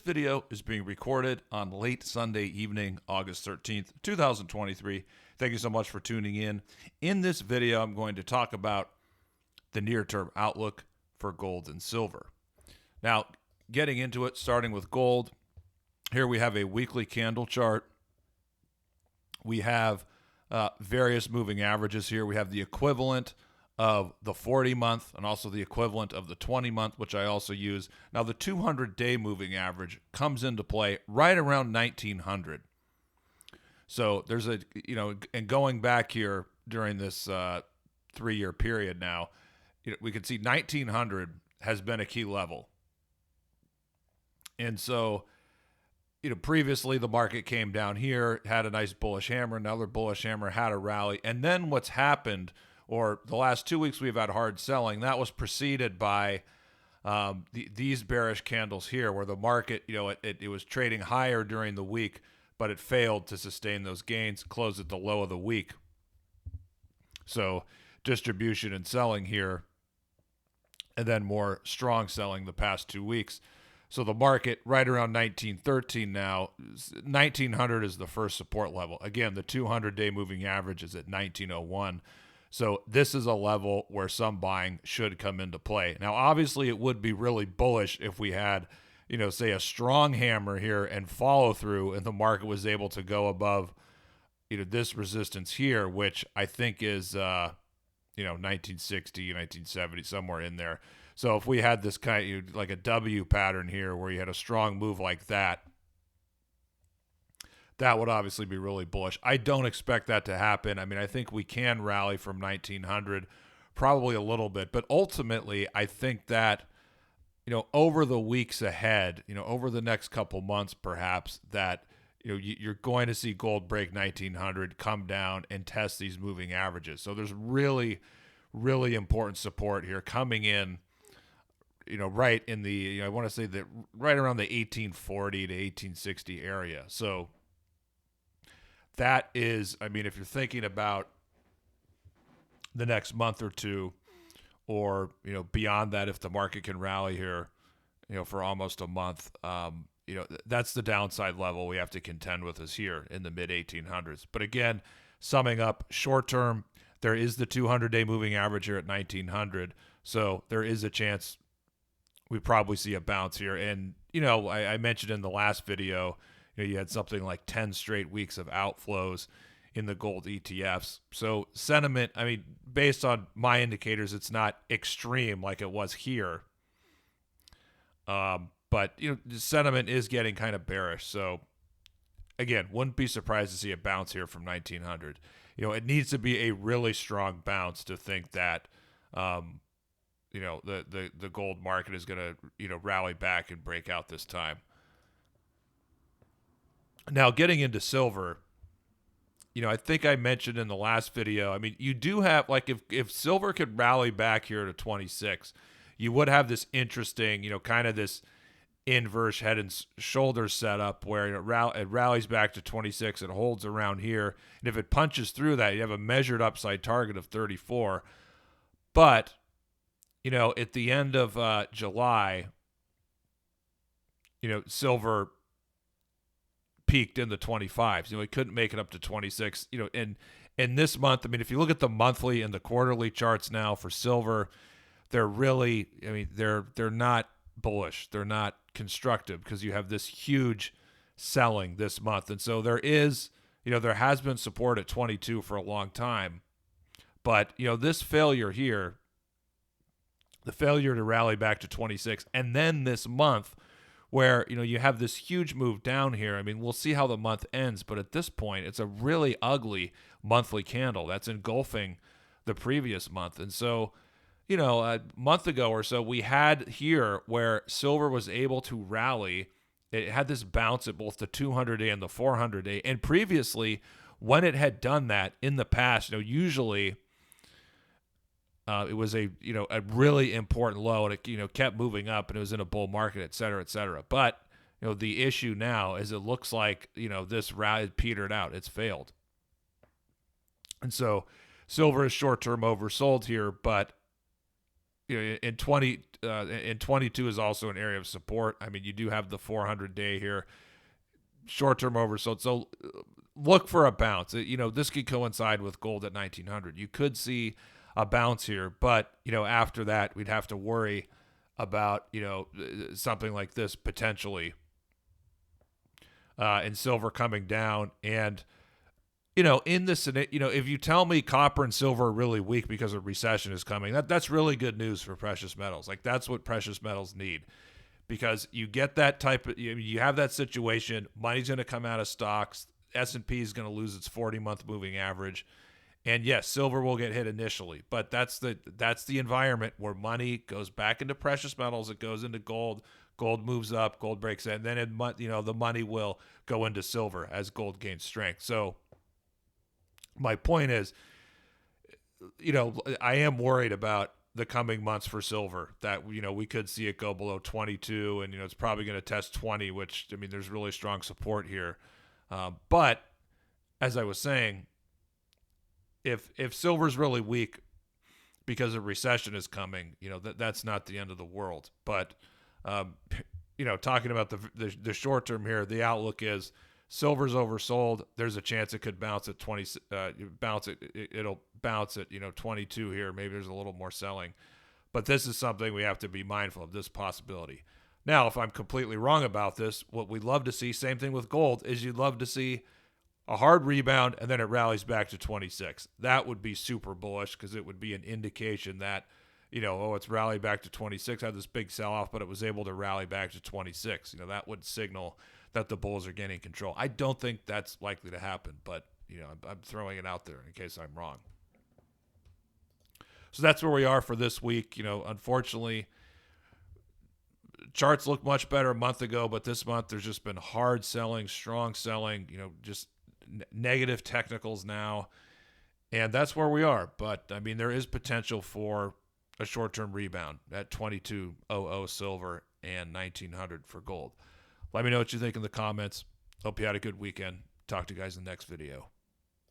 Video is being recorded on late Sunday evening, August 13th, 2023. Thank you so much for tuning in. In this video, I'm going to talk about the near-term outlook for gold and silver. Now, getting into it, starting with gold, here we have a weekly candle chart. We have various moving averages here. We have the equivalent of the 40-month and also the equivalent of the 20-month, which I also use. Now, the 200-day moving average comes into play right around 1900. So there's a, and going back here during this 3-year period now, we can see 1900 has been a key level. And so, previously the market came down here, had a nice bullish hammer, another bullish hammer, had a rally. And then what's happened, or the last 2 weeks we've had hard selling, that was preceded by these bearish candles here where the market, it was trading higher during the week, but it failed to sustain those gains, closed at the low of the week. So distribution and selling here, and then more strong selling the past 2 weeks. So the market right around 1913 now, 1900 is the first support level. Again, the 200-day moving average is at 1901. So this is a level where some buying should come into play. Now, obviously, it would be really bullish if we had, say a strong hammer here and follow through and the market was able to go above, this resistance here, which I think is, 1960, 1970, somewhere in there. So if we had this kind of like a W pattern here where you had a strong move like that, that would obviously be really bullish. I don't expect that to happen. I mean, I think we can rally from 1900, probably a little bit. But ultimately, I think that, over the weeks ahead, over the next couple months perhaps, that, you're going to see gold break 1900, come down and test these moving averages. So there's really, really important support here coming in, right in the, I want to say that right around the 1840 to 1860 area. So that is, I mean, if you're thinking about the next month or two, or, beyond that, if the market can rally here, for almost a month, that's the downside level we have to contend with is here in the mid 1800s. But again, summing up short term, there is the 200-day moving average here at 1900. So there is a chance we probably see a bounce here. And, I mentioned in the last video, you had something like 10 straight weeks of outflows in the gold ETFs. So sentiment, I mean, based on my indicators, it's not extreme like it was here. But, sentiment is getting kind of bearish. So, again, wouldn't be surprised to see a bounce here from 1900. It needs to be a really strong bounce to think that, the gold market is going to, rally back and break out this time. Now, getting into silver, I think I mentioned in the last video, I mean, you do have, like, if silver could rally back here to 26, you would have this interesting, kind of this inverse head and shoulders setup where it rallies back to 26, it holds around here, and if it punches through that, you have a measured upside target of 34. But, at the end of July, silver peaked in the 25s. It couldn't make it up to 26. And this month, I mean, if you look at the monthly and the quarterly charts now for silver, they're really, I mean, they're not bullish. They're not constructive because you have this huge selling this month. And so there is, there has been support at 22 for a long time. But, this failure here, the failure to rally back to 26, and then this month, where, you have this huge move down here. I mean, we'll see how the month ends, but at this point, it's a really ugly monthly candle that's engulfing the previous month. And so, a month ago or so, we had here where silver was able to rally. It had this bounce at both the 200-day and the 400-day. And previously, when it had done that in the past, usually it was a really important low, and it kept moving up, and it was in a bull market, et cetera, et cetera. But the issue now is it looks like this rally petered out. It's failed, and so silver is short term oversold here. But in 22 is also an area of support. I mean, you do have the 400-day here, short-term oversold. So look for a bounce. This could coincide with gold at 1900. You could see a bounce here, but after that, we'd have to worry about something like this potentially, and silver coming down. And in this, if you tell me copper and silver are really weak because a recession is coming, that's really good news for precious metals. Like, that's what precious metals need, because you get that type of, you have that situation. Money's going to come out of stocks. S&P is going to lose its 40-month moving average. And yes, silver will get hit initially, but that's the environment where money goes back into precious metals. It goes into gold. Gold moves up. Gold breaks in. Then the money will go into silver as gold gains strength. So my point is, I am worried about the coming months for silver, that we could see it go below 22, and it's probably going to test 20, which, I mean, there's really strong support here. But as I was saying, if silver's really weak because a recession is coming, that's not the end of the world. But talking about the short term here, the outlook is silver's oversold. There's a chance it could bounce at 20. It'll bounce at 22 here. Maybe there's a little more selling, but this is something we have to be mindful of, this possibility. Now, if I'm completely wrong about this, what we'd love to see, same thing with gold, is you'd love to see a hard rebound and then it rallies back to 26. That would be super bullish, because it would be an indication that, it's rallied back to 26, had this big sell-off, but it was able to rally back to 26. That would signal that the bulls are gaining control. I don't think that's likely to happen, but, I'm throwing it out there in case I'm wrong. So that's where we are for this week. Unfortunately, charts look much better a month ago, but this month there's just been hard selling, strong selling, just negative technicals now. And that's where we are. But, I mean, there is potential for a short-term rebound at 22.00 silver and 1900 for gold. Let me know what you think in the comments. Hope you had a good weekend. Talk to you guys in the next video.